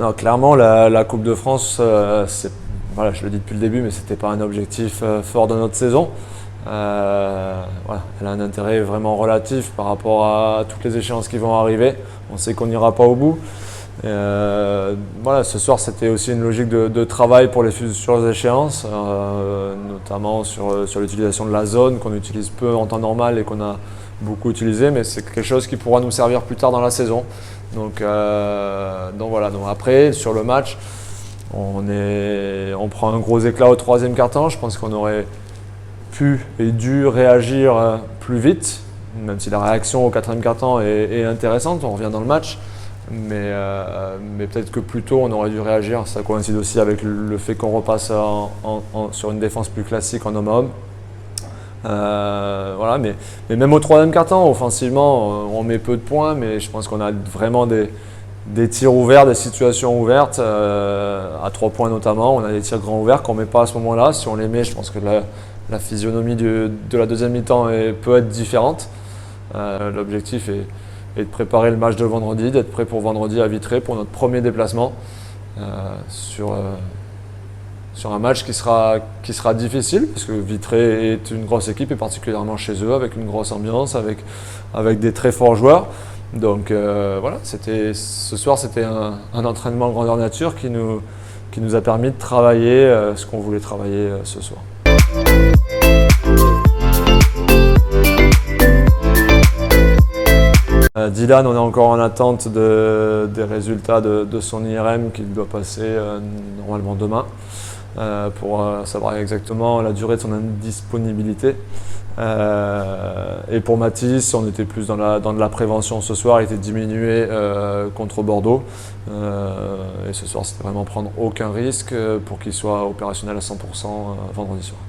Non, clairement, la Coupe de France, voilà, je le dis depuis le début, mais ce n'était pas un objectif fort de notre saison. Voilà, elle a un intérêt vraiment relatif par rapport à toutes les échéances qui vont arriver. On sait qu'on n'ira pas au bout. Voilà, ce soir, c'était aussi une logique de travail pour les futures échéances, notamment sur l'utilisation de la zone qu'on utilise peu en temps normal et qu'on a beaucoup utilisé, mais c'est quelque chose qui pourra nous servir plus tard dans la saison. Donc voilà. Donc après, sur le match, on prend un gros éclat au troisième quart-temps. Je pense qu'on aurait pu et dû réagir plus vite, même si la réaction au quatrième quart-temps est intéressante. On revient dans le match. Mais peut-être que plus tôt on aurait dû réagir. Ça coïncide aussi avec le fait qu'on repasse sur une défense plus classique en homme à homme. Voilà, mais même au troisième quart-temps, offensivement, on met peu de points, mais je pense qu'on a vraiment des tirs ouverts, des situations ouvertes, à 3 points notamment. On a des tirs grands ouverts qu'on ne met pas à ce moment-là. Si on les met, je pense que la physionomie de la deuxième mi-temps peut être différente. L'objectif est de préparer le match de vendredi, d'être prêt pour vendredi à Vitré pour notre premier déplacement sur un match qui sera difficile parce que Vitré est une grosse équipe et particulièrement chez eux avec une grosse ambiance, avec des très forts joueurs. Donc voilà, ce soir c'était un entraînement grandeur nature qui nous a permis de travailler ce qu'on voulait travailler ce soir. Dylan, on est encore en attente des résultats de son IRM qui doit passer normalement demain pour savoir exactement la durée de son indisponibilité. Et pour Mathis, on était plus dans de la prévention ce soir, il était diminué contre Bordeaux. Et ce soir, c'était vraiment prendre aucun risque pour qu'il soit opérationnel à 100% vendredi soir.